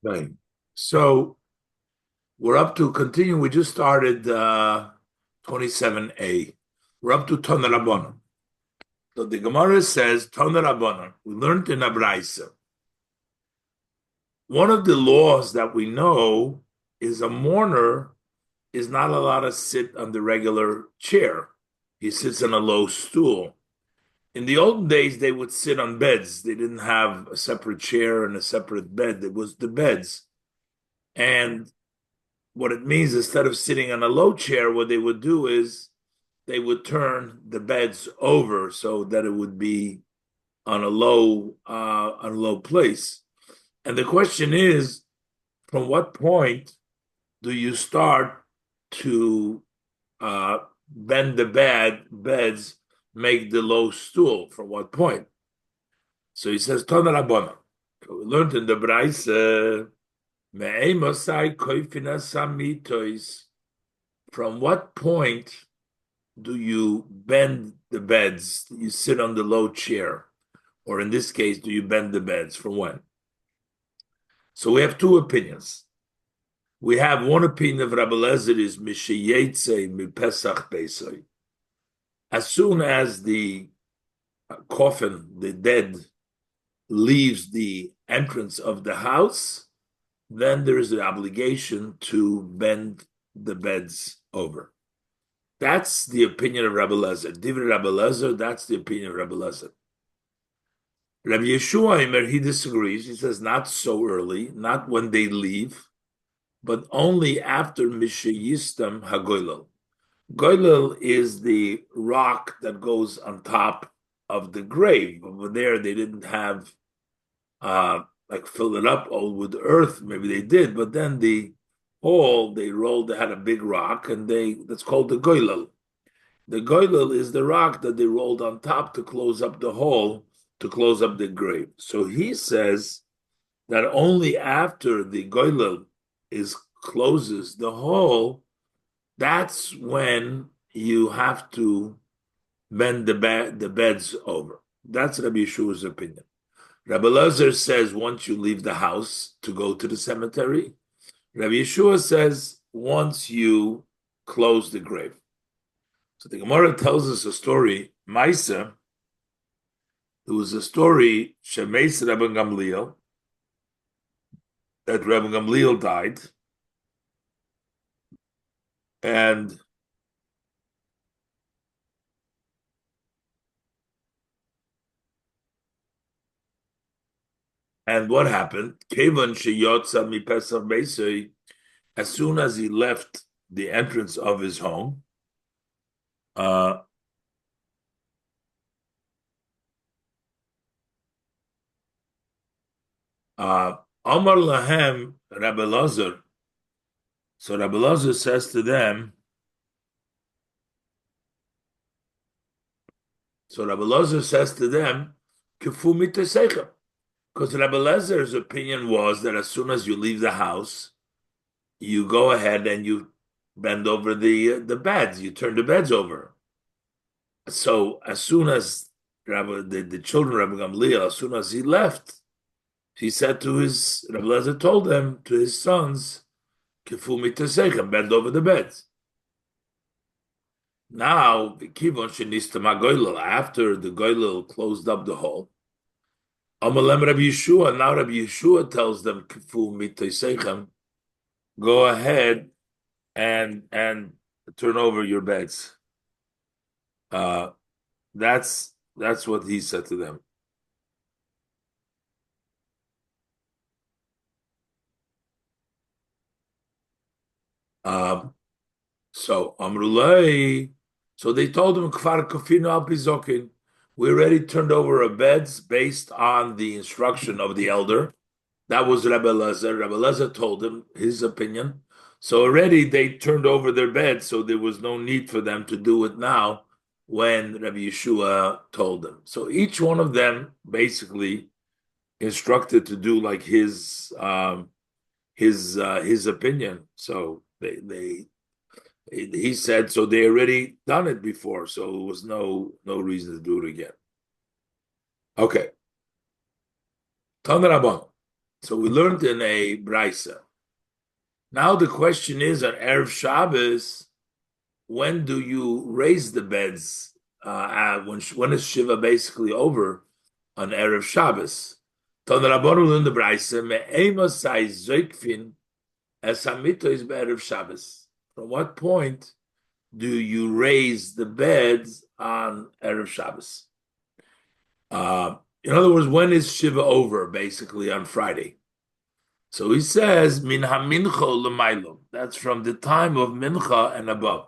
Okay. So we're up to continue. We just started 27a. We're up to Toner Rabbanon. So the Gemara says Toner Rabbanon. We learned in Abraisa. One of the laws that we know is a mourner is not allowed to sit on the regular chair. He sits on a low stool. In the olden days, they would sit on beds. They didn't have a separate chair and a separate bed. It was the beds. And what it means, instead of sitting on a low chair, what they would do is they would turn the beds over so that it would be on a low place. And the question is, from what point do you start to bend the beds, make the low stool? From what point? So he says, Tana Rabbana. We learned in the Braise, from what point do you bend the beds? You sit on the low chair, or in this case, do you bend the beds? From when? So we have two opinions. We have one opinion of Rabbi Lezer is Mishiyetze Mipesach Beisai. As soon as the coffin, the dead, leaves the entrance of the house, then there is an obligation to bend the beds over. That's the opinion of Rabbi Lezer. Divrei Rabbi Lezer, that's the opinion of Rabbi Lezer. Rabbi Yeshua, he disagrees. He says not so early, not when they leave, but only after Mishayistam HaGoylel. Goylel is the rock that goes on top of the grave. Over there, they didn't have like fill it up all with earth. Maybe they did, but then the hole they rolled. They had a big rock, and that's called the goylel. The goylel is the rock that they rolled on top to close up the hole, to close up the grave. So he says that only after the goylel is closes the hole, that's when you have to bend the beds over. That's Rabbi Yeshua's opinion. Rabbi Lezer says once you leave the house to go to the cemetery. Rabbi Yeshua says once you close the grave. So the Gemara tells us a story. Maisa, there was a story, Shemeis Rabbi Gamliel, that Rabbi Gamliel died. And what happened? Kevan sheyotza mipesach beisei. As soon as he left the entrance of his home, uh, Amar lahem Rabbi Lazar. So Rabbi Lazar says to them. So Rabbi Lazar says to them, "Kifu mitesechem," because Rabbi Lazar's opinion was that as soon as you leave the house, you go ahead and you bend over the beds. You turn the beds over. So as soon as the children of Rabbi Gamliel, as soon as he left, he said to Rabbi Lazar told them to his sons, "Kifu mitesechem," bend over the beds. Now, Kivon Shenistama Goylel, after the Goylel closed up the hole, Amalem Rabbi Yeshua, now Rabbi Yeshua tells them, Kifu mitoseichem, go ahead and turn over your beds. Uh, that's what he said to them. So Amrulai, so they told him, Kfar Kofino al Pizokin, we already turned over our beds based on the instruction of the elder. That was Rabbi Lezer. Rabbi Lezer told him his opinion. So already they turned over their beds, so there was no need for them to do it now when Rabbi Yeshua told them. So each one of them basically instructed to do like his opinion. So he said so they already done it before, so it was no reason to do it again. Okay. Tanarabban. So we learned in a brisa. Now the question is on Erev Shabbos, when do you raise the beds? When is Shiva basically over on Erev Shabbos? Ton Rabbanu in the brisa me'ema sai zoikfin as hamito is be'erev Shabbos. From what point do you raise the beds on Erev Shabbos? In other words, when is Shiva over? Basically on Friday. So he says min hamincha l'maylo. That's from the time of mincha and above.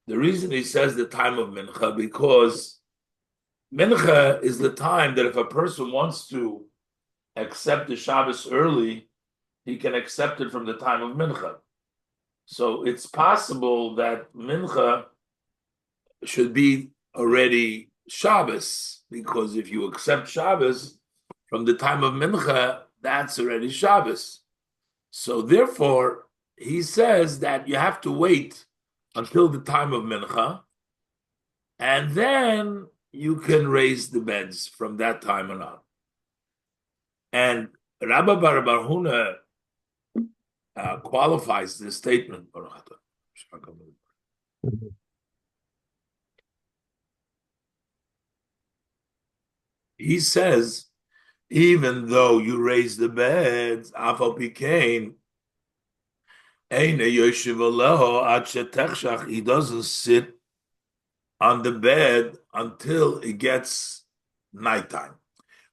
The reason he says the time of mincha because mincha is the time that if a person wants to accept the Shabbos early, he can accept it from the time of mincha. So it's possible that mincha should be already Shabbos, because if you accept Shabbos from the time of mincha, that's already Shabbos. So therefore, he says that you have to wait until the time of mincha, and then you can raise the beds from that time on. And Rabbi Barhuna qualifies this statement. He says, even though you raise the beds, afal pikein, he doesn't sit on the bed until it gets nighttime.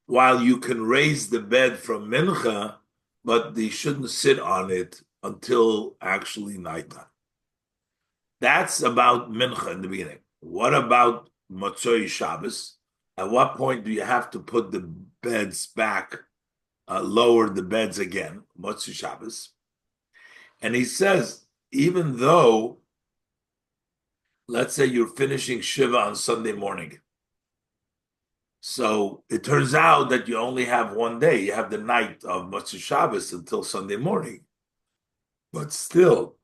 While you can raise the bed from mincha, but they shouldn't sit on it until actually nighttime. That's about mincha in the beginning. What about Motzoi Shabbos? At what point do you have to put the beds back, lower the beds again, Motzoi Shabbos? And he says, even though, let's say you're finishing Shiva on Sunday morning, so it turns out that you only have one day. You have the night of Motzei Shabbos until Sunday morning. But still,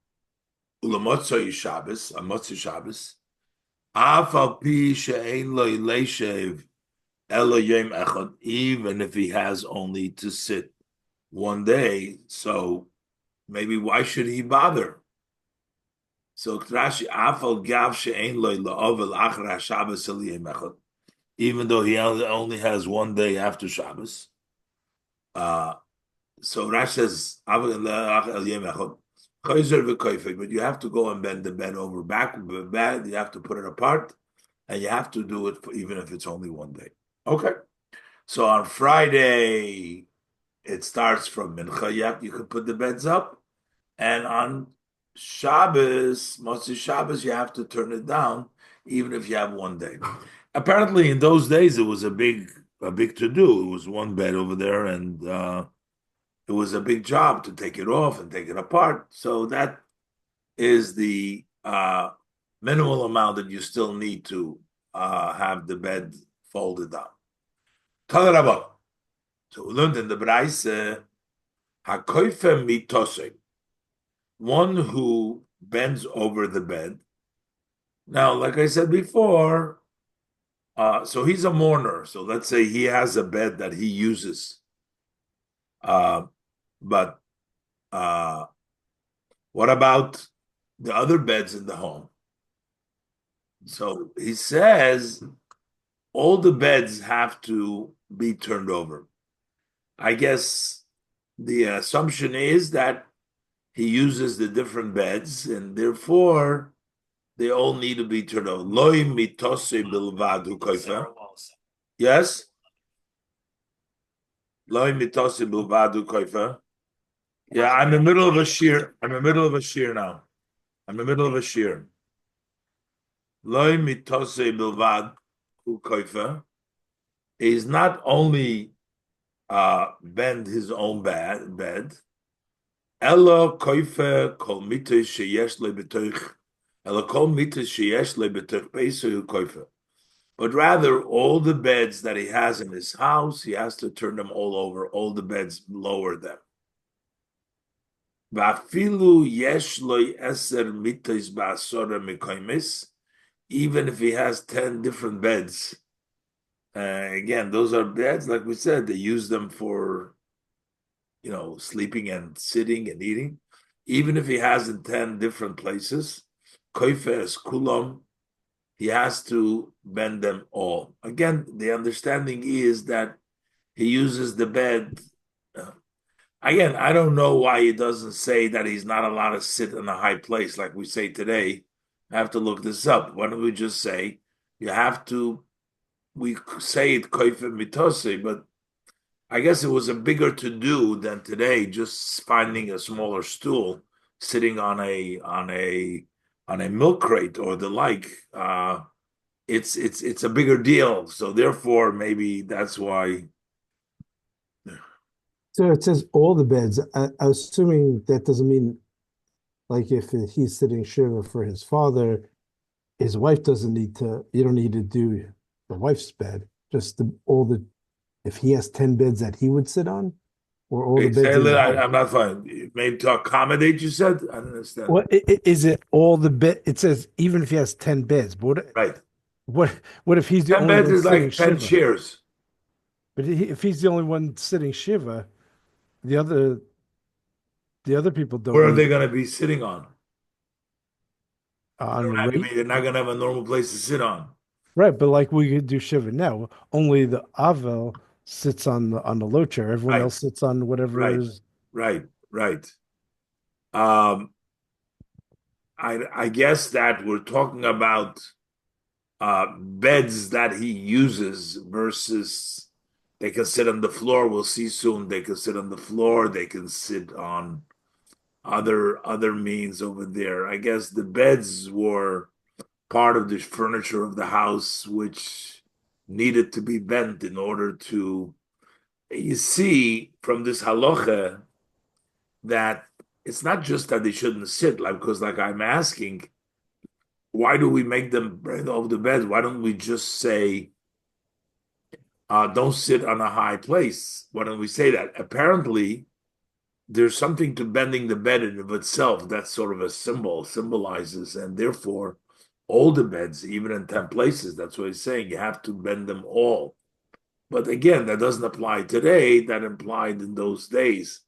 Ulamotzoi Shabbos, on Motzei Shabbos, Afal pi she'ein lo yleishev elo yom echad, even if he has only to sit one day, so maybe why should he bother? So Rashi Afal gav she'ein lo la'ovel achra Shabbos el yom echad, even though he only has one day after Shabbos. So Rashi says, but you have to go and bend the bed over back, you have to put it apart, and you have to do it even if it's only one day. Okay. So on Friday, it starts from Mincha, you can put the beds up, and on Shabbos, Motzei Shabbos, you have to turn it down, even if you have one day. Apparently, in those days, it was a big to do. It was one bed over there, and it was a big job to take it off and take it apart. So that is the minimal amount that you still need to have the bed folded down. So we learned in the Braise, hakoife mitose, one who bends over the bed. Now, like I said before, so he's a mourner. So let's say he has a bed that he uses. But what about the other beds in the home? So he says all the beds have to be turned over. I guess the assumption is that he uses the different beds, and therefore they all need to be turned over. Loi mitose bilvadu koifa. Yes? Loi mitose bilvadu koifa. Yeah, I'm in the middle of a shear. I'm in the middle of a shear now. I'm in the middle of a shear. Loi mitose bilvad koifa. He's not only bend his own bed. Ella koifa kol mitos sheyesh le betoich. Ella kol mitos sheyesh le betoich beisu koifa. But rather, all the beds that he has in his house, he has to turn them all over. All the beds, lower them. Vafilu yesh loy eser mitos ba'asora mikoimis. Even if he has 10 different beds, again, those are beds, like we said, they use them for sleeping and sitting and eating, even if he has in 10 different places, koifes kulam, he has to bend them all. Again, the understanding is that he uses the bed. uh, Again, I don't know why he doesn't say that he's not allowed to sit in a high place like we say today. I have to look this up. Why don't we just say you have to? We say it koife mitose, but I guess it was a bigger to do than today. Just finding a smaller stool, sitting on a milk crate or the like. It's a bigger deal. So therefore, maybe that's why. So it says all the beds. Assuming that doesn't mean like if he's sitting shiva for his father, his wife doesn't need to. You don't need to do the wife's bed. Just all the if he has 10 beds that he would sit on, or all the Okay, say beds a in the little, house. I'm not fine. Maybe to accommodate, you said? I don't understand. What is it? All the bed. It says even if he has 10 beds, but Right. what if he's the 10 only beds one is sitting like 10 shiva? chairs. But if he's the only one sitting shiva, the other the other people don't Where are they need going to be sitting on? They on don't the have, I rate. mean, they're not going to have a normal place to sit on. Right, but like we could do shiva now. Only the avel sits on the low chair. Everyone Right, else sits on whatever right, is. right, right. Um, I guess that we're talking about beds that he uses versus they can sit on the floor. We'll see soon. They can sit on the floor. They can sit on other means over there. I guess the beds were part of the furniture of the house, which needed to be bent in order to. You see from this halacha that it's not just that they shouldn't sit, like because like I'm asking, why do we make them bend over the bed? Why don't we just say, don't sit on a high place? Why don't we say that? Apparently, there's something to bending the bed in of itself. That's sort of a symbol, symbolizes, and therefore, all the beds, even in 10 places, that's what he's saying, you have to bend them all. But again, that doesn't apply today. That applied in those days.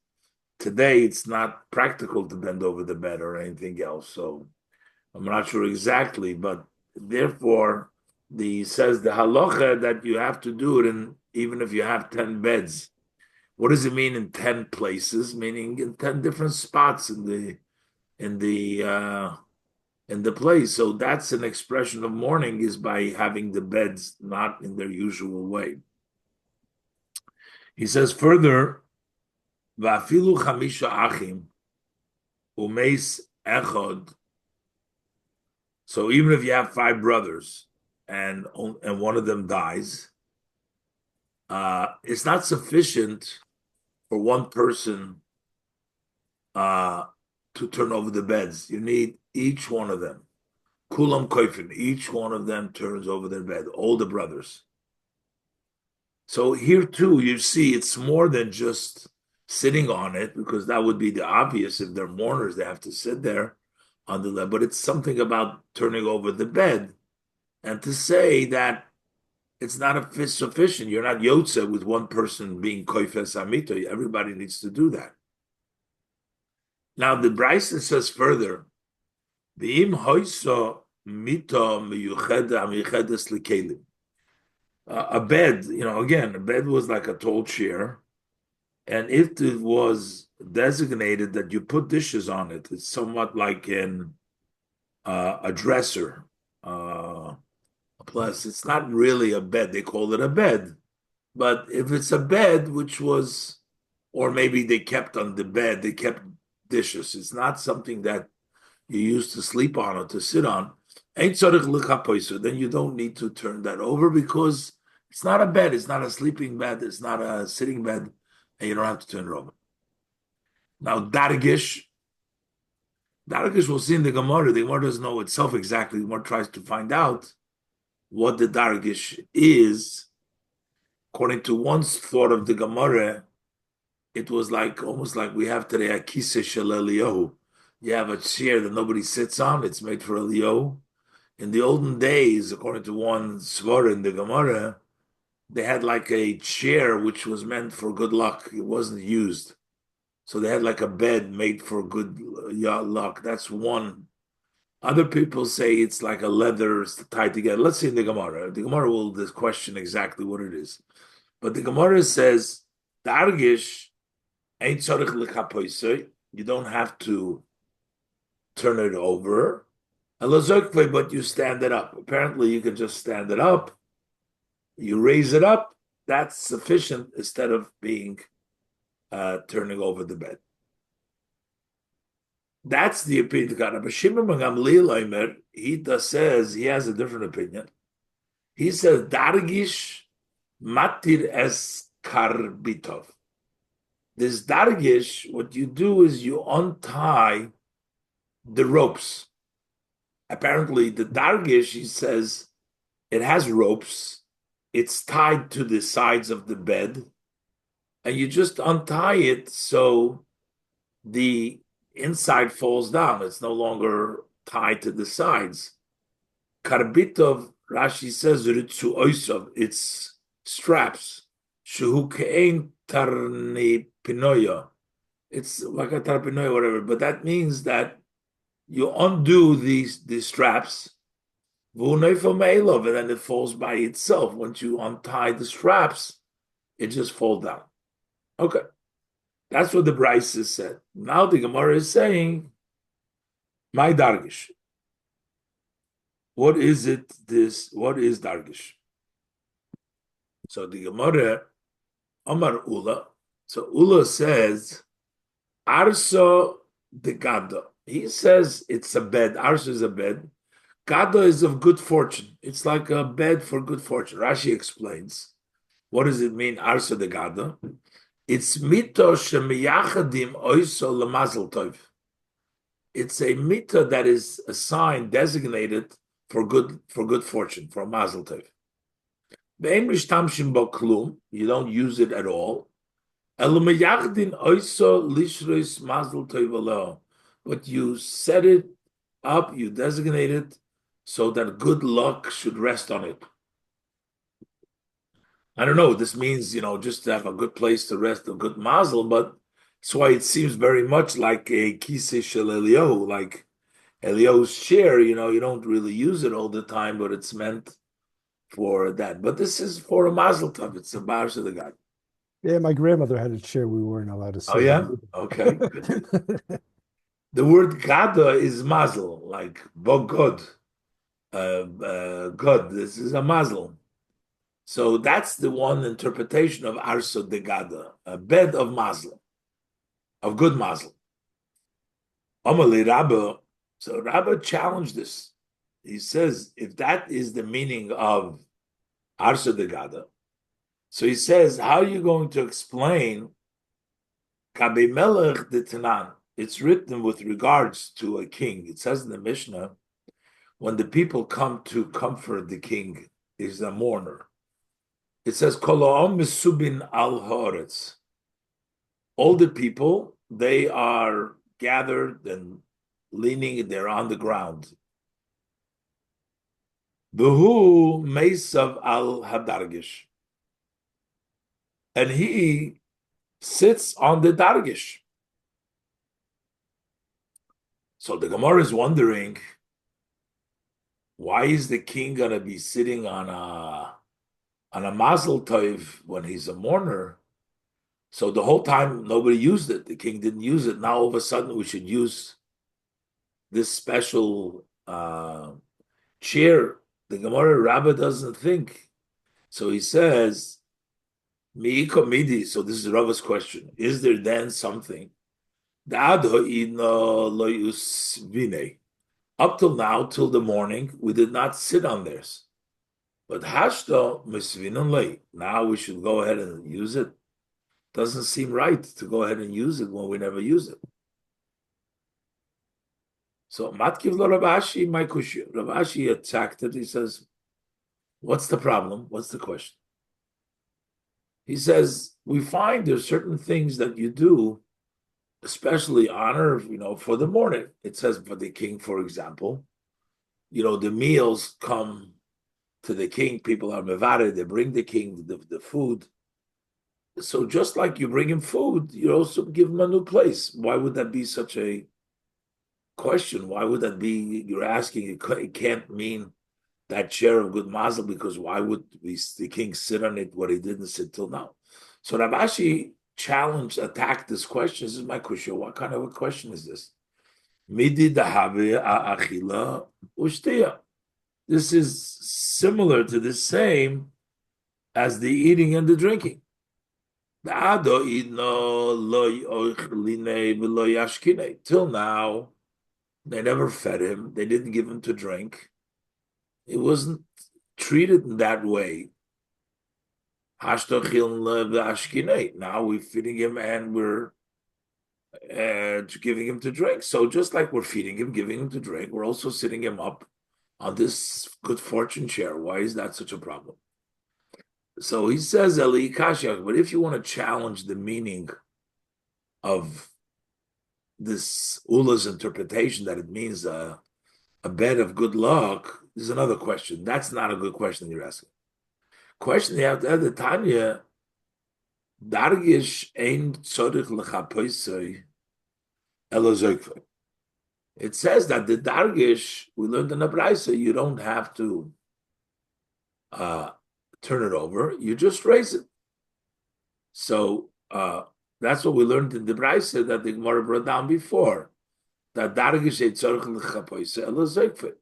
Today, it's not practical to bend over the bed or anything else. So I'm not sure exactly, but therefore, the says the halacha that you have to do it, and even if you have 10 beds. What does it mean in 10 places? Meaning in 10 different spots in the uh, in the place. So that's an expression of mourning is by having the beds not in their usual way. He says further, "Va'afilu chamisha achim umeis echod." So even if you have five brothers and one of them dies, it's not sufficient for one person uh, to turn over the beds. You need each one of them. Kulam koifin, each one of them turns over their bed, all the brothers. So here too, you see it's more than just sitting on it, because that would be the obvious. If they're mourners, they have to sit there on the bed. But it's something about turning over the bed and to say that it's not sufficient. You're not yotze with one person being koifes amito. Everybody needs to do that. Now the Bryson says further, V'im hoiso mito miyucheda miyuchedes likelim. A bed, again, a bed was like a tall chair, and if it was designated that you put dishes on it, it's somewhat like a dresser. Plus, it's not really a bed. They call it a bed, but if it's a bed, which was, or maybe they kept on the bed, they kept dishes. It's not something that you used to sleep on or to sit on, ain't tzarich l'chapoiso, then you don't need to turn that over because it's not a bed, it's not a sleeping bed, it's not a sitting bed, and you don't have to turn it over. Now, Dargish will see in the Gemara. The Gemara doesn't know itself exactly. The Gemara tries to find out what the Dargish is. According to one's thought of the Gemara, it was like almost like we have today a kise shel Eliyahu. You have a chair that nobody sits on. It's made for Eliyahu. In the olden days, according to one svara in the Gemara, they had like a chair which was meant for good luck. It wasn't used. So they had like a bed made for good luck. That's one. Other people say it's like a leather tied together. Let's see in the Gemara. The Gemara will question exactly what it is. But the Gemara says, Dargish ain't tzarich l'chapoisei. You don't have to turn it over. But you stand it up. Apparently, you can just stand it up. You raise it up. That's sufficient instead of being turning over the bed. That's the opinion. But Shimon ben Gamliel, he says he has a different opinion. He says dargish matir es karbitov. This dargish, what you do is you untie the ropes. Apparently, the dargish, he says, it has ropes. It's tied to the sides of the bed, and you just untie it so the inside falls down. It's no longer tied to the sides. Karbitov, Rashi says, ritzu oisav, it's straps. Shehu ke'ein tarni pinoya. It's like a tarpinoya, whatever, but that means that you undo these straps, and then it falls by itself. Once you untie the straps, it just falls down. Okay. That's what the Brisa said. Now the Gemara is saying, my dargish. What is it? What is dargish? So the Gemara, Amar Ula. So Ula says, Arso de Gada. He says it's a bed. Arso is a bed. Gada is of good fortune. It's like a bed for good fortune. Rashi explains. What does it mean, Arso de Gada? It's mito shemiyachadim oiso lemazel tov. It's a mito that is a sign designated for good fortune, for mazel tov. Ve'em mishtamshim bo klum. You don't use it at all. Elumeyachdin oiso lishrois mazel tov alo. But you set it up, you designate it so that good luck should rest on it. I don't know. This means, just to have a good place to rest, a good mazel, but that's why it seems very much like a kisei shel Eliyahu, like Eliyahu's chair. You don't really use it all the time, but it's meant for that. But this is for a mazel tov. It's a bar to the guy. Yeah, my grandmother had a chair we weren't allowed to sit. Oh yeah, okay. The word gada is mazel, like bogod, God. This is a mazel. So that's the one interpretation of Arso de Gada, a bed of mazel, of good mazel. Amali Rabba, so Rabba challenged this. He says, if that is the meaning of Arso de Gada, so he says, how are you going to explain Kabe Melech de Tanan? It's written with regards to a king. It says in the Mishnah, when the people come to comfort the king, is a mourner. It says, Koloam misubin al haaretz. All the people, they are gathered and leaning, they're on the ground. Behu meisav al hadargish. And he sits on the dargish. So the Gemara is wondering, why is the king going to be sitting on a mazel tov when he's a mourner? So the whole time nobody used it. The king didn't use it. Now all of a sudden we should use this special chair. The Gemara Rabbah doesn't think. So he says, Mi'iko midi. So this is Rabbah's question. Is there then something? Up till now, till the morning, we did not sit on theirs. But hashto misvinon lei. Now we should go ahead and use it. Doesn't seem right to go ahead and use it when we never use it. So matkiv lo Ravashi, my kushya. Ravashi attacked it. He says, "What's the problem? What's the question?" He says, "We find there's certain things that you do, especially honor, for the morning. It says for the king, for example, the meals come to the king. People are mevare. They bring the king the food." So just like you bring him food, you also give him a new place. Why would that be such a question? Why would that be? You're asking. It can't mean that chair of good mazel, because why would the king sit on it what he didn't sit till now? So Rav Ashi attacked this question. This is my question. What kind of a question is this? Midi dahave achila ushtiya. This is similar to the same as the eating and the drinking. Till now, they never fed him. They didn't give him to drink. It wasn't treated in that way. Now we're feeding him and we're giving him to drink. So just like we're feeding him, giving him to drink, we're also sitting him up on this good fortune chair. Why is that such a problem? So he says, Eli Kashyach, but if you want to challenge the meaning of this Ula's interpretation that it means a bed of good luck, there's another question. That's not a good question you're asking. Question you have to add the Tanya, Dargish ein tzorich lechapoisoi elozokve. It says that the Dargish, we learned in the Braisa, you don't have to turn it over, you just raise it. So that's what we learned in the Braisa that the Gemara brought down before. That Dargish ein tzorich lechapoisoi elozokve.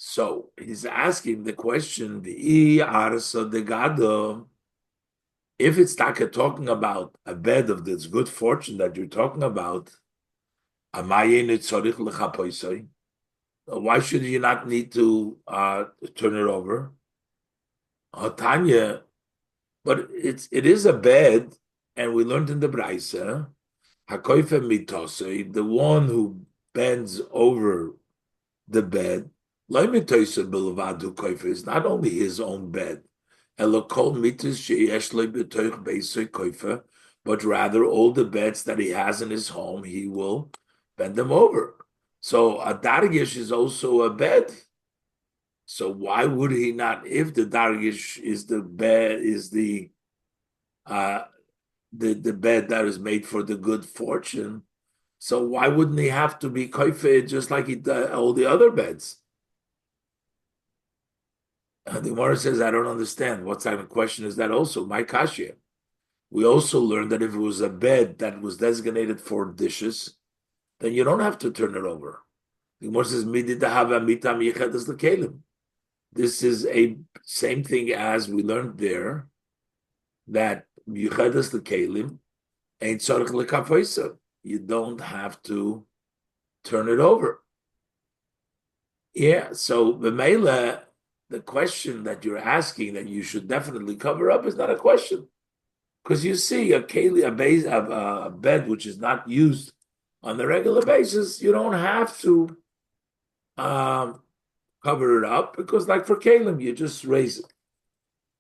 So he's asking the question, the arsa de gado, if it's talking about a bed of this good fortune that you're talking about, why should you not need to turn it over? Tanya, but it is a bed, and we learned in the Braisa, the one who bends over the bed, is not only his own bed, but rather all the beds that he has in his home, he will bend them over. So a dargish is also a bed. So why would he not? If the dargish is the bed, is the bed that is made for the good fortune, so why wouldn't he have to be koife just like all the other beds? The Gemara says, I don't understand. What type of question is that also? My kashya. We also learned that if it was a bed that was designated for dishes, then you don't have to turn it over. The Gemara says, this is a same thing as we learned there, that you don't have to turn it over. Yeah, so the Mela, the question that you're asking that you should definitely cover up is not a question. Because you see a bed which is not used on the regular basis, you don't have to cover it up, because like for kalim, you just raise it.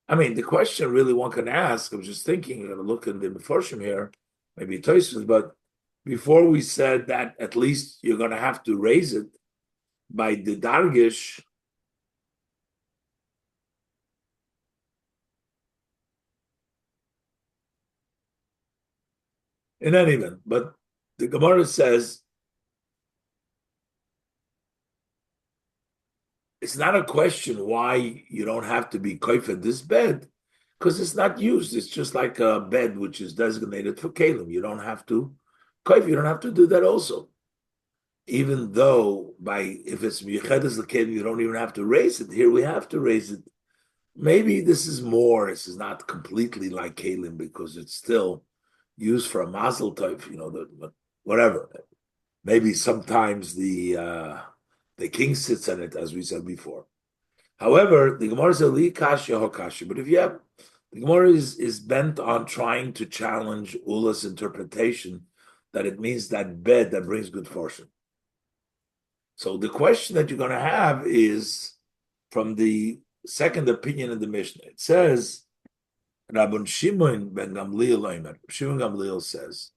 I mean, the question really one can ask, I was just thinking, I'm going to look in the Meforshim here, maybe Tosfos, but before we said that at least you're going to have to raise it by the dargish. In any event, but the Gemara says it's not a question why you don't have to be koifa this bed, because it's not used. It's just like a bed which is designated for kalim. You don't have to koifa. You don't have to do that also. Even though if it's miyechedes l'kelim, you don't even have to raise it. Here we have to raise it. Maybe this is more. This is not completely like kalim because it's still used for a mazel type, whatever. Maybe sometimes the king sits on it, as we said before. However, the Gemara says li kasha hokasha. But if you have, the Gemara is bent on trying to challenge Ula's interpretation that it means that bed that brings good fortune. So the question that you're going to have is from the second opinion in the Mishnah. It says, Rabbi Shimon ben Gamliel says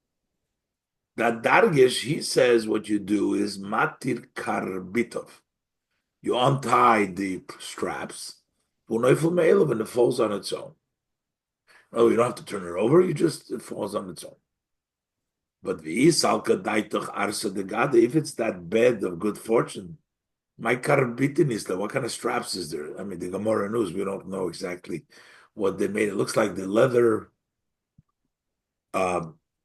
that dargish, he says what you do is matir karbitov. You untie the straps, and it falls on its own. Oh, you don't have to turn it over. It falls on its own. But if it's that bed of good fortune, my karbitin is what kind of straps is there? I mean, the Gemara knows we don't know exactly what they made. It looks like uh, the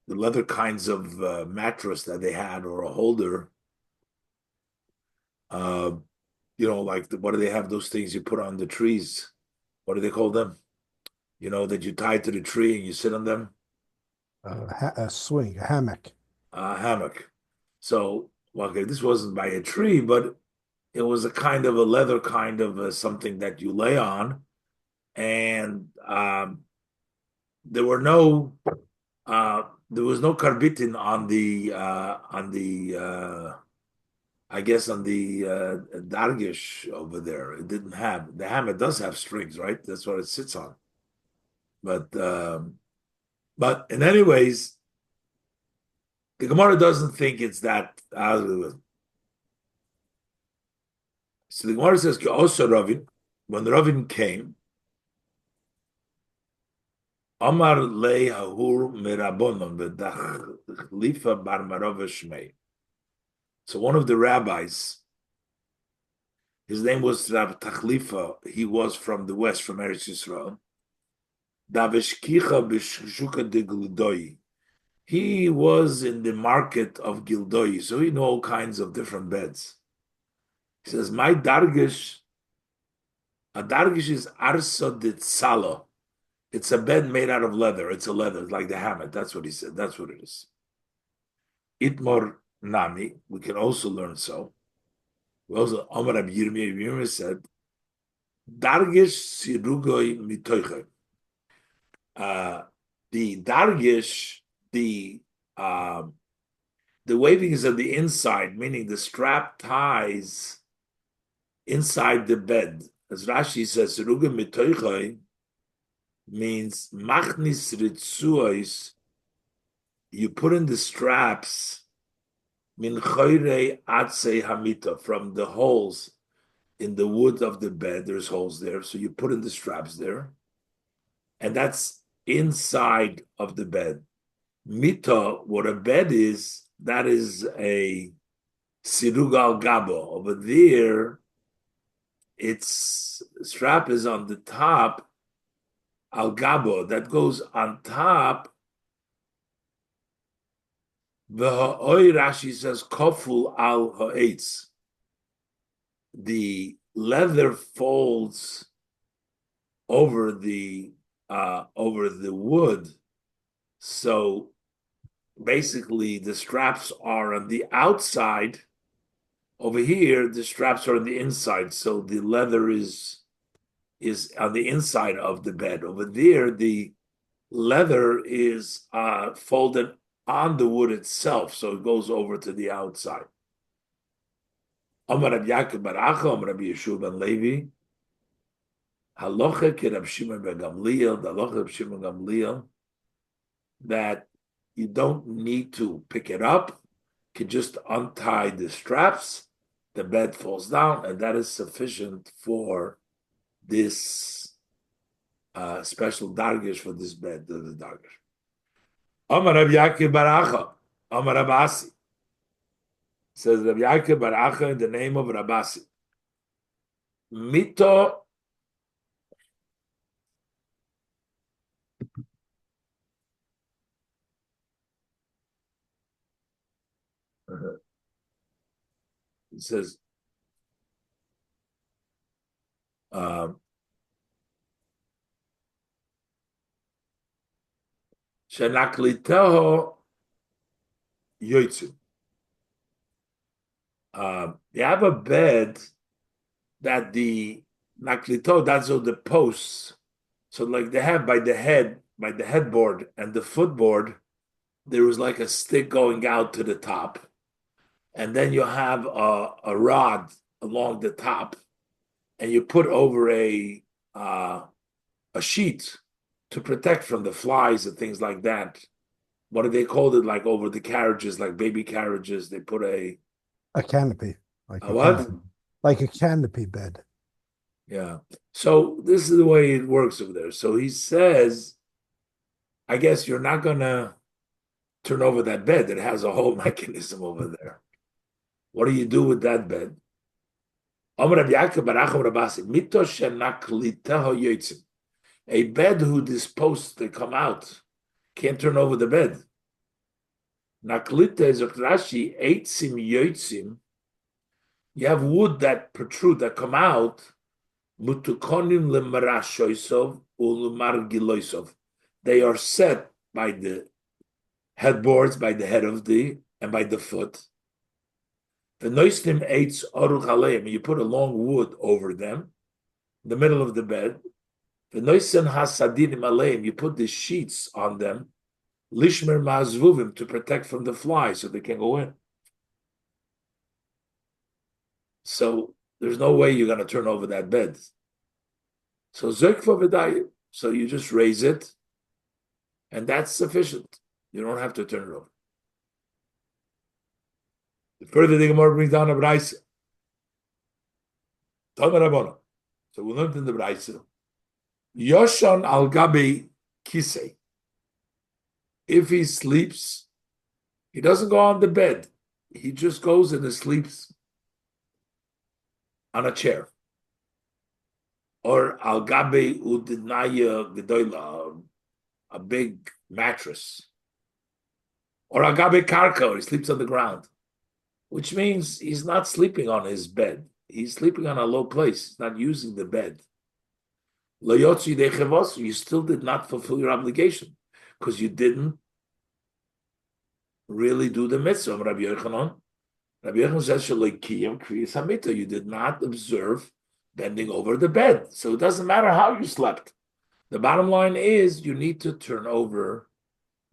leather kinds of mattress that they had or a holder. Uh, like what do they have? Those things you put on the trees. What do they call them? That you tie to the tree and you sit on them. A swing, a hammock. Hammock. So, well, okay, this wasn't by a tree, but it was a kind of a leather kind of something that you lay on, and there were no there was no carbitin I guess on the dargish over there. It didn't have the hammer does have strings, right? That's what it sits on. But in any ways, the Gemara doesn't think it's that. So the Gemara says, also Ravin, when Ravin came, Amar lei hahur mirabonon v'dachlifa bar marova shmei. So one of the rabbis, his name was Rab Tachlifa. He was from the west, from Eretz Yisrael. Daveshkicha b'shuka de Gildoi. He was in the market of Gildoi, so he knew all kinds of different beds. He says, "My dargish, a dargish is arsa de tzalo. It's a bed made out of leather. It's a leather, it's like the hammock. That's what he said. That's what it is. Itmor nami. We can also learn so. We also Omar Rabbi Yirmiyah said, dargish sirugoi mitoiche. The dargish, the waving is on the inside, meaning the strap ties inside the bed. As Rashi says, sirugoi mitoiche means machnis ritzuos. You put in the straps min choyrei atzei hamita, from the holes in the wood of the bed. There's holes there, so you put in the straps there, and that's inside of the bed. Mita, what a bed is, that is a sirug al gabo. Over there, its strap is on the top, al gabo, that goes on top. The ha'oi, Rashi says, koful al ha'etz. The leather folds over the wood. So basically, the straps are on the outside. Over here, the straps are on the inside. So the leather is on the inside of the bed. Over there, the leather is folded on the wood itself, so it goes over to the outside. Amar Rabbi Yaakov bar Acha, Amar Rabbi Yeshua ben Levi, Halacha ke Rabbi Shimon ben Gamliel, the Halacha Rabbi Shimon ben Gamliel, that you don't need to pick it up, you can just untie the straps, the bed falls down, and that is sufficient for this special dargish for this bed, the dargish. Amar Rabbi Yaakov bar Acha, Amar Rabbi Asi. Says Rabbi Yaakov bar Acha in the name of Rabbi Asi. Mito it says Shenakliteho Yoitzu. You have a bed that the naklito, that's all the posts. So like they have by the headboard and the footboard, there was like a stick going out to the top. And then you have a rod along the top, and you put over a sheet to protect from the flies and things like that. What do they call it? Like over the carriages, like baby carriages, they put a canopy, like a what? Like a canopy bed. Yeah. So this is the way it works over there. So he says I guess you're not gonna turn over that bed. It has a whole mechanism over there. What do you do with that bed? A bed who is supposed to come out can't turn over the bed. Naklita is Rashi, eitzim yoitzim. You have wood that protrude, that come out. Mutukonim lemarashoisov ulumargiloisov. They are set by the headboards, by the head of the, and by the foot. The noistim eitz oruch aleim. You put a long wood over them, in the middle of the bed. The noisim hasadinim aleim. You put the sheets on them. Lishmer ma'azvuvim, to protect from the flies so they can go in. So there's no way you're going to turn over that bed. So zokva v'dayim. So you just raise it, and that's sufficient. You don't have to turn it over. Further, the Gemara brings down a brayse. So we learned in the brayse. Yoshon al gabi kisei. If he sleeps, he doesn't go on the bed. He just goes and sleeps on a chair. Or al gabi udinaya gedoyla, a big mattress. Or al gabi karka, or he sleeps on the ground. Which means he's not sleeping on his bed. He's sleeping on a low place. He's not using the bed. You still did not fulfill your obligation because you didn't really do the mitzvah. Rabbi Yochanan says, you did not observe bending over the bed. So it doesn't matter how you slept. The bottom line is you need to turn over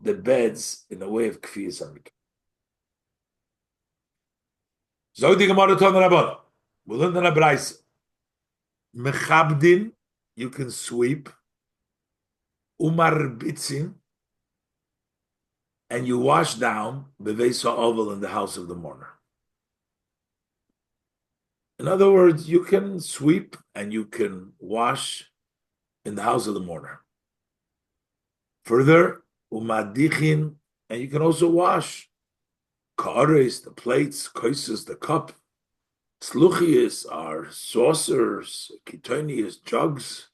the beds in a way of kfiyas hamita. Zog die Gemara ton Rabban. We learned in a brayse. Mechabdin, you can sweep. Umar bitzin, and you wash down bevesa oval in the house of the mourner. In other words, you can sweep and you can wash in the house of the mourner. Further, umadichin, and you can also wash ka'ares, the plates, koises, the cup, sluchias are saucers, kitonias, jugs,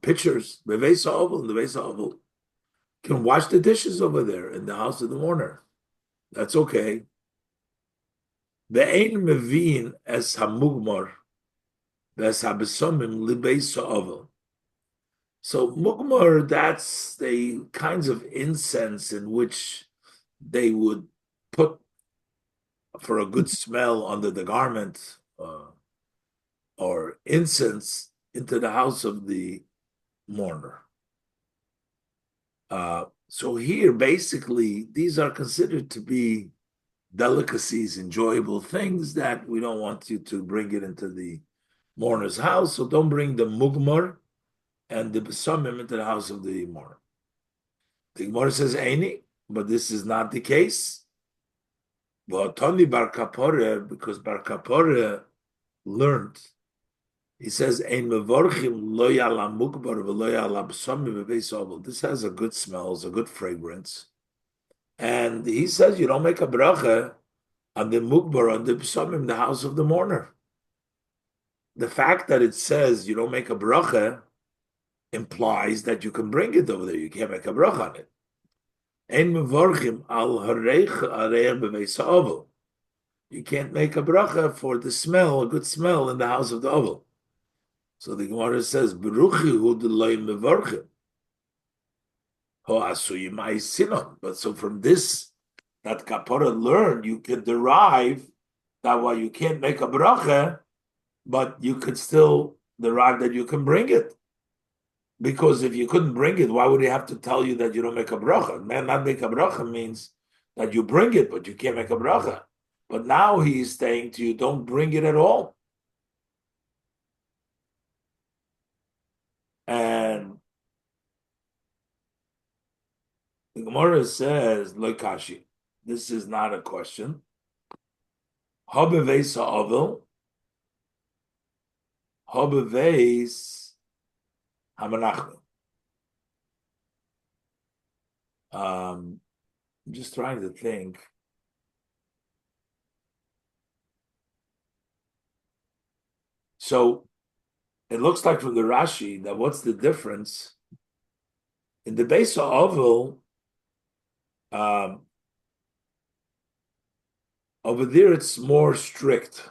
pitchers, bevesa oval, in the vesa oval. You can wash the dishes over there in the house of the mourner. That's okay. Ve'ein mevin es hamugmar ves habesomim libeisa oval. So mugmar, that's the kinds of incense in which they would put for a good smell under the garment or incense into the house of the mourner. So here, basically, these are considered to be delicacies, enjoyable things that we don't want you to bring it into the mourner's house. So don't bring the mugmar and the besamim into the house of the mourner. The Gemara says, Eini, but this is not the case. But Tony Bar Kapore, because Bar Kapore learned, he says, Ein mevorchim lo yala mukbar v'lo yala b'samim v'beis ovel. This has a good smell, a good fragrance. And he says you don't make a bracha on the mukbar, on the b'samim, the house of the mourner. The fact that it says you don't make a bracha implies that you can bring it over there. You can't make a bracha on it. Ein mevorchim al hareich areich b'beis ovel. You can't make a bracha for the smell, a good smell in the house of the ovel. So the Gemara says, "Beruchi hu d'loi mevorchim, ho asuyi ma'isinon." But so from this, that Kapora learned, you can derive that while you can't make a bracha, but you could still derive that you can bring it. Because if you couldn't bring it, why would he have to tell you that you don't make a bracha? Man, not make a bracha means that you bring it, but you can't make a bracha. But now he's saying to you, don't bring it at all. And the Gemara says, Loikashi, this is not a question. Habeves ha'avil, habeves hamanachnu. I'm just trying to think. So it looks like from the Rashi that what's the difference in the base of oval? Um, Over there, it's more strict,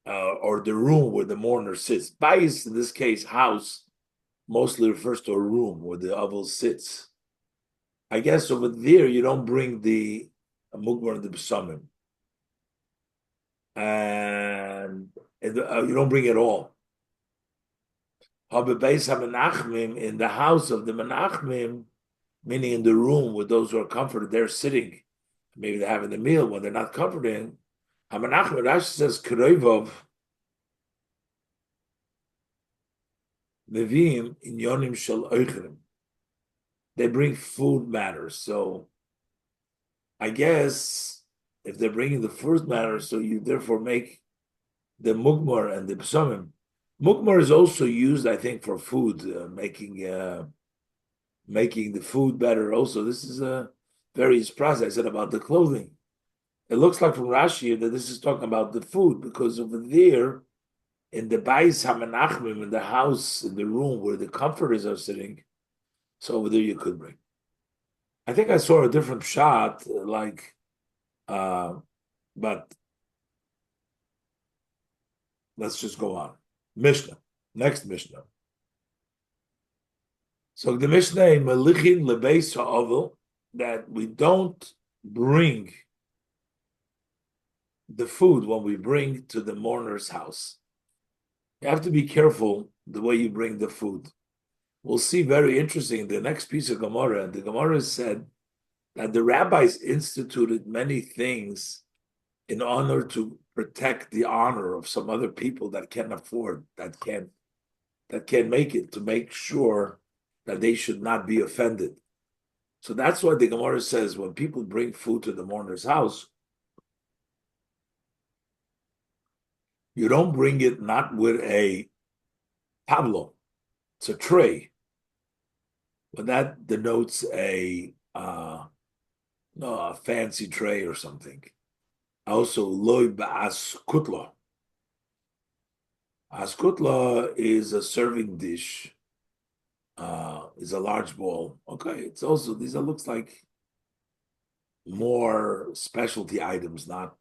or the room where the mourner sits. Bais, in this case, house, mostly refers to a room where the oval sits. I guess over there, you don't bring the mugmar and the besamim, and you don't bring it all. In the house of the Menachmim, meaning in the room with those who are comforted, they're sitting. Maybe they're having the meal when they're not comforting. Hamanachmim, Rashi says, Keroivov, Levim, Inyonim Shel Oichrim. They bring food matters. So I guess if they're bringing the food matters, so you therefore make the mugmar and the psamim. Mugmar is also used, I think, for food, making the food better. Also, this is a various process. I said about the clothing. It looks like from Rashi that this is talking about the food because over there in the Bais Hamanachmim, in the house, in the room where the comforters are sitting, so over there you could bring. I think I saw a different shot, but let's just go on. Mishnah, next Mishnah. So the Mishnah in Melichin Lebeis Ha'ovel, that we don't bring the food when we bring to the mourner's house. You have to be careful the way you bring the food. We'll see very interesting the next piece of Gemara. The Gemara said that the rabbis instituted many things in honor to protect the honor of some other people that can't afford, that can't make it, to make sure that they should not be offended. So that's why the Gemara says when people bring food to the mourner's house, you don't bring it not with a tableau, it's a tray, but that denotes a fancy tray or something. Also, loy ba'as kutla. Askutla is a serving dish, is a large bowl. Okay, it's also, these are, looks like more specialty items, not.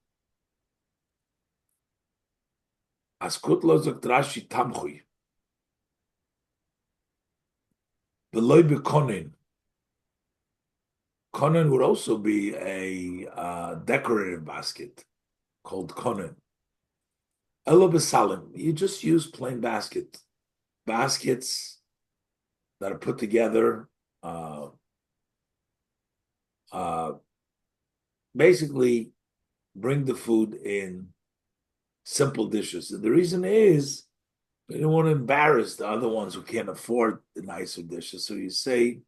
Askutla Rashi tamchui. Beloy bekonin. Konin would also be a decorative basket called konin. Elo besalim. You just use plain baskets that are put together. Basically, bring the food in simple dishes. And the reason is you don't want to embarrass the other ones who can't afford the nicer dishes. So you say,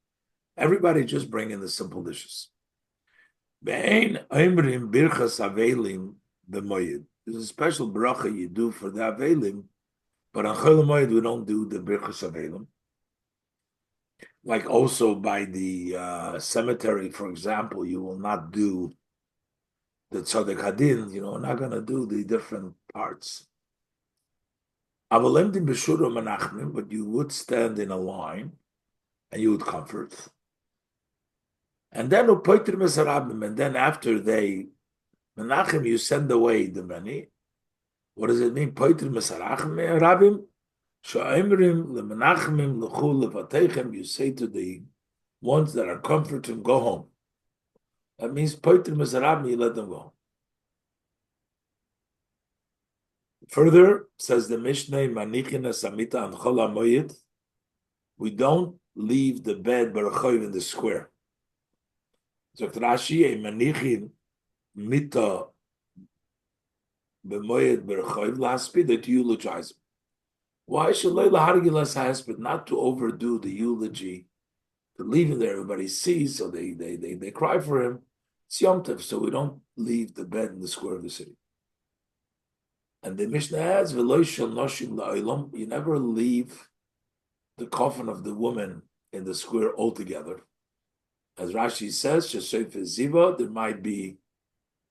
everybody just bring in the simple dishes. There's a special bracha you do for the Avelim, but on Chol Moed we don't do the birchas Avelim. Like also by the cemetery, for example, you will not do the tzaddik hadin. We're not going to do the different parts. But you would stand in a line and you would comfort. And then after they Menachem, you send away the many. What does it mean? You say to the ones that are comforted, go home. That means you let them go. Further, says the Mishnah, we don't leave the bed in the square. So Rashi, manichin mita b'moed berchoiv laspid, that you eulogize. Why should Leila Hargilas Haspid not to overdo the eulogy, to leave him there, everybody sees, so they cry for him. It's Yom Tov, so we don't leave the bed in the square of the city. And the Mishnah adds, you never leave the coffin of the woman in the square altogether. As Rashi says, Ziva, there might be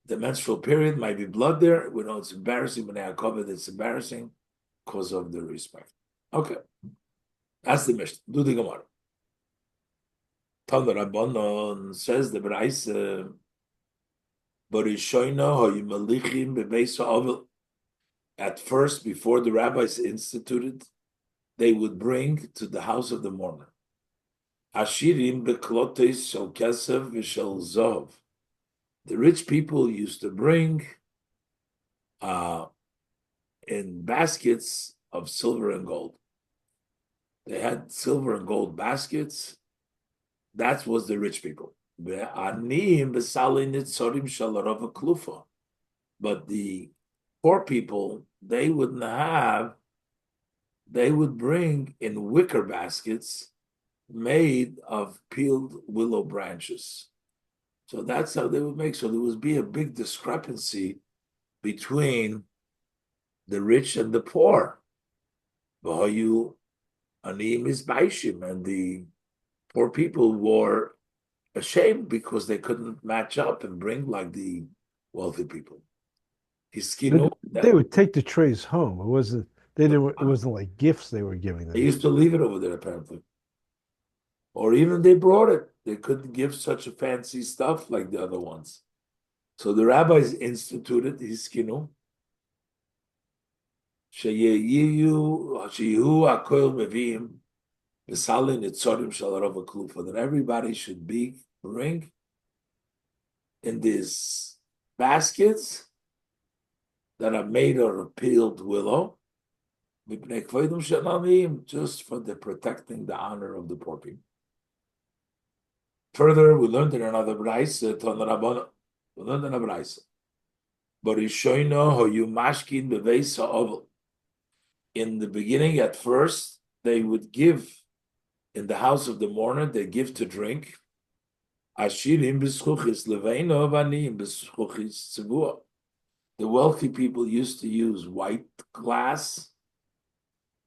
the menstrual period, might be blood there. We know it's embarrassing, but now covered it's embarrassing because of the respect. Okay. That's the Mishnah. Do the Gemara. Tana Rabbanon says the Braise, at first, before the rabbis instituted, they would bring to the house of the mourner Ashirim beklotes shel kesev v'shel zov. The rich people used to bring in baskets of silver and gold. They had silver and gold baskets. That was the rich people. But the poor people, they wouldn't have, they would bring in wicker baskets made of peeled willow branches. So that's how they would make. So there would be a big discrepancy between the rich and the poor. And the poor people were ashamed because they couldn't match up and bring like the wealthy people. They would take the trays home. It wasn't it wasn't like gifts they were giving them. They used to leave it over there apparently. Or even they brought it. They couldn't give such a fancy stuff like the other ones. So the rabbis instituted hiskinu. That everybody should bring in these baskets that are made out of peeled willow, just for the protecting the honor of the poor people. Further, we learned in another brayse, in the beginning, at first, they would give in the house of the mourner, they give to drink. The wealthy people used to use white glass.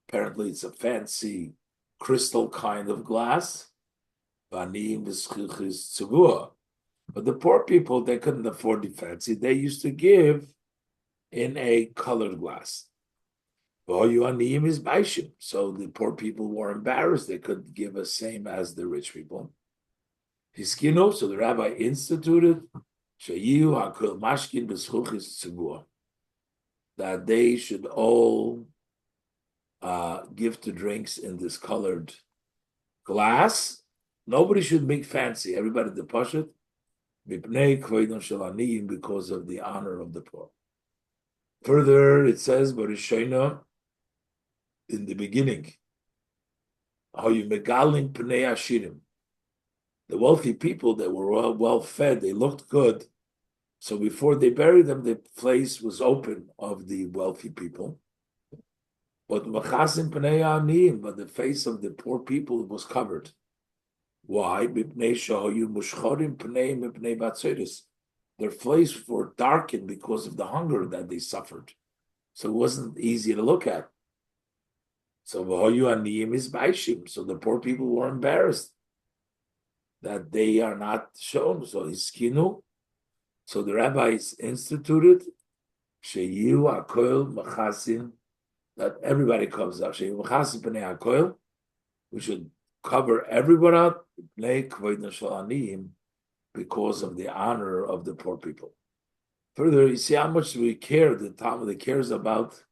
Apparently, it's a fancy crystal kind of glass. But the poor people, they couldn't afford the fancy. They used to give in a colored glass. So the poor people were embarrassed. They couldn't give the same as the rich people. So the rabbi instituted that they should all give to drinks in this colored glass. Nobody should make fancy. Everybody to push it because of the honor of the poor. Further, it says, in the beginning, how you megalim pnei ashirim. The wealthy people that were well fed, they looked good. So before they buried them, the place was open of the wealthy people. But machasim pnei aniyim, but the face of the poor people was covered. Why? Their face were darkened because of the hunger that they suffered. So it wasn't easy to look at. So the poor people were embarrassed that they are not shown. So hiskinu. So the rabbis instituted that everybody comes out. We should cover everyone out because of the honor of the poor people. Further, you see how much we care. The Talmud cares about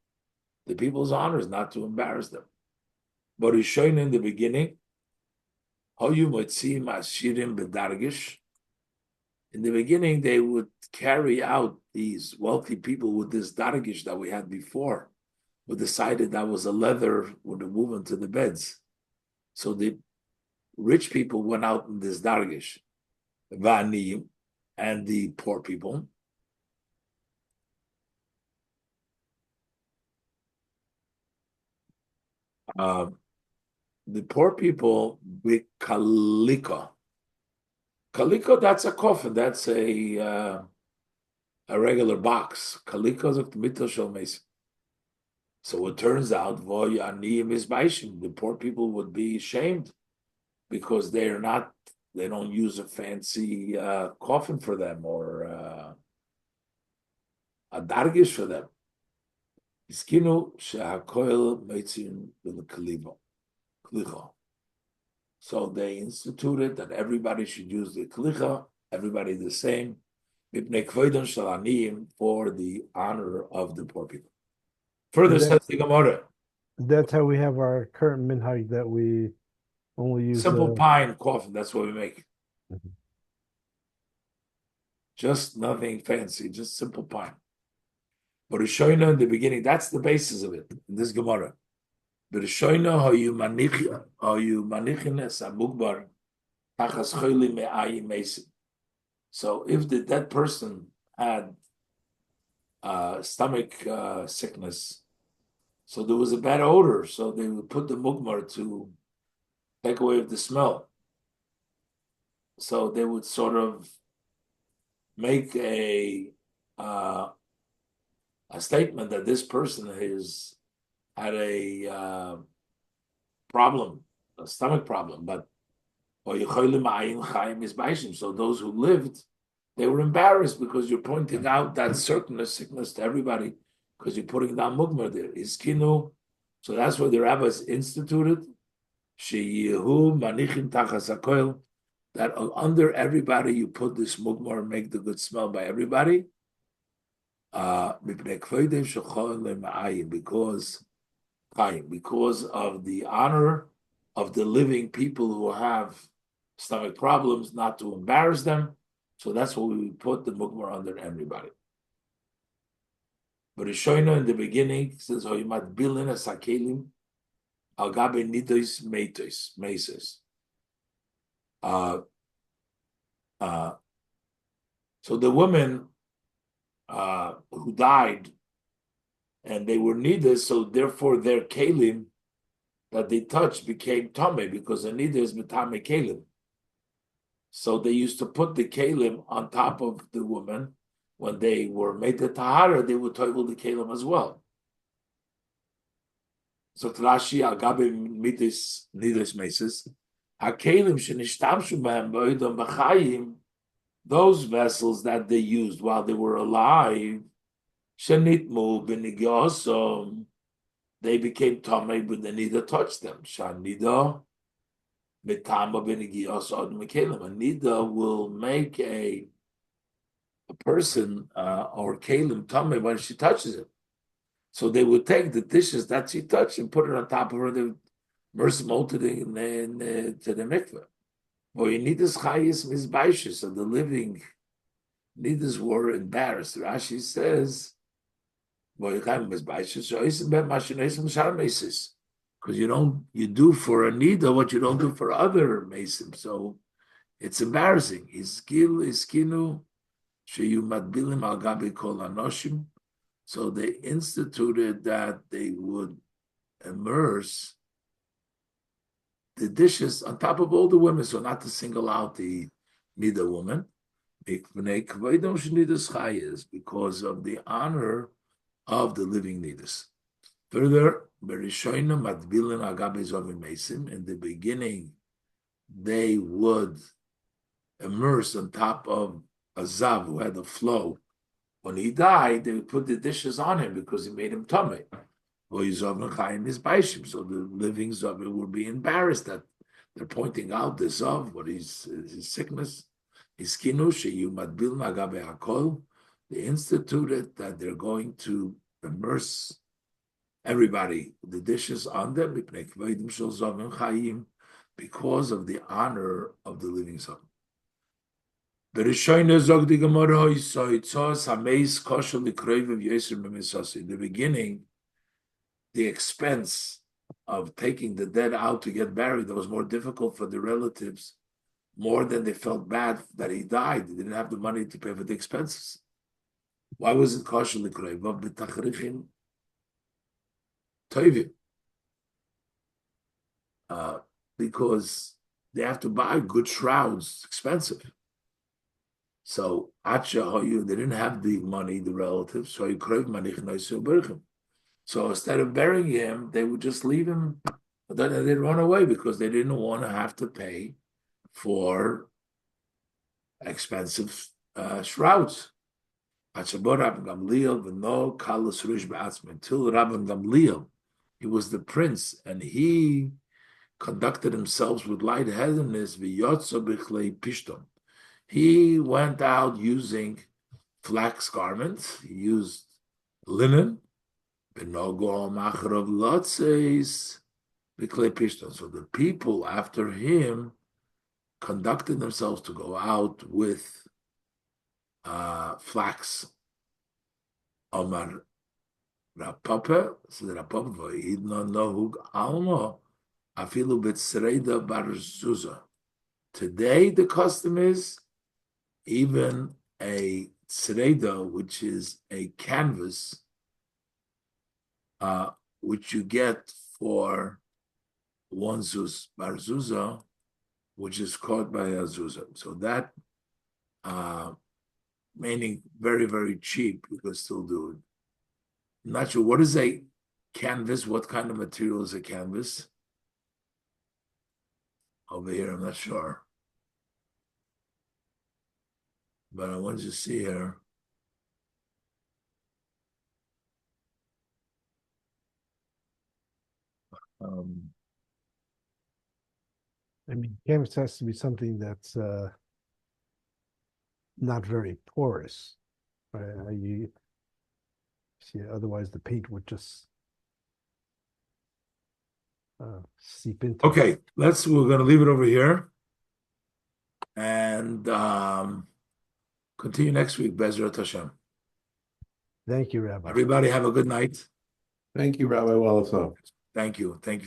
the people's honors, not to embarrass them. But he's showing in the beginning how you might see Mashirim Bedargish. In the beginning, they would carry out these wealthy people with this dargish that we had before. We decided that was a leather with the movement to the beds. So the rich people went out in this dargish, Vani, and the poor people. The poor people with kaliko. Kaliko, that's a coffin. That's a regular box. Kaliko is a mitzvah shel mesim. So it turns out, the poor people would be ashamed because they don't use a fancy coffin for them or a dargish for them. Iskinu shehakoil meitzin b'lekaliva. So they instituted that everybody should use the klicha, everybody the same, for the honor of the poor people. Further says the Gemara. That's how we have our current minhag that we only use Simple pine coffin, that's what we make. Mhm. Just nothing fancy, just simple pine. But Rishoina in the beginning, that's the basis of it, in this Gemara. But Rishoina, how you manichin es amugbar, tachas choyli me'ayi mesim. So if the dead person had stomach sickness, so there was a bad odor, so they would put the mugmar to take away the smell. So they would sort of make a statement that this person had a problem, a stomach problem, but so those who lived, they were embarrassed because you're pointing out that sickness to everybody because you're putting down mugmar there. Iskinu, so that's what the rabbis instituted. Sheyehu manichin tachas hakoil, that under everybody you put this mugmar and make the good smell by everybody. Because of the honor of the living people who have stomach problems, not to embarrass them. So that's what we put the mugmar under everybody. But Rishoina in the beginning says, "Oh, you might bilin a sakelim al gabe nidos meses." So the women who died and they were nidus, so therefore their kelim that they touched became tame because a nidus is metame kelim. So they used to put the kelim on top of the woman. When they were made the tahara, they would toivel the kelim as well. So Rashi al gabe nidus meses hakelim shenishtamshu b'hem b'oidom b'chayim, those vessels that they used while they were alive, shenitmu b'nigyosom, they became tamei when the nida touched them. Shanida mitama b'nigyosom mekelim. A nida will make a person or kelim tamei when she touches it. So they would take the dishes that she touched and put it on top of her. They would immerse them all to the mikveh. Well, you need this chayis mizbaishes, so the living nidas were embarrassed. Rashi says, because you do for a nida what you don't do for other mesim, so it's embarrassing. Iskinu sheyu madbilim al gabi kol anoshim. So they instituted that they would immerse the dishes on top of all the women, so not to single out the nida woman, because of the honor of the living nidas. Further, in the beginning, they would immerse on top of a zav who had a flow. When he died, they would put the dishes on him because he made him tamei. So the living zav would be embarrassed that they're pointing out the zav, what his sickness. They instituted that they're going to immerse everybody, the dishes on them, because of the honor of the living zav. In the beginning, the expense of taking the dead out to get buried, that was more difficult for the relatives, more than they felt bad that he died. They didn't have the money to pay for the expenses. Why was it kosher l'kreiv? Because they have to buy good shrouds, it's expensive. So they didn't have the money, the relatives. So instead of burying him, they would just leave him But then they didn't run away because they didn't want to have to pay for expensive shrouds. Until Rabbi Gamliel, he was the prince, and he conducted himself with lightheadedness. He went out using flax garments. He used linen. So the people after him conducted themselves to go out with flax. Omar Rapapa, so the Rapapa Vayidna Nohug Alma Afilu Bitsreida Barzuza. Today the custom is even a tzreida, which is a canvas, which you get for one zuz barzuza, which is caught by a zuzah. So that, meaning very, very cheap, you can still do it. I'm not sure, what is a canvas? What kind of material is a canvas? Over here, I'm not sure. But I want you to see here. I mean, canvas has to be something that's not very porous. Right? You see, otherwise the paint would just seep into Okay, it. we're going to leave it over here and continue next week, Bezrat Hashem. Thank you, Rabbi. Everybody have a good night. Thank you, Rabbi Wolosow. Thank you. Thank you.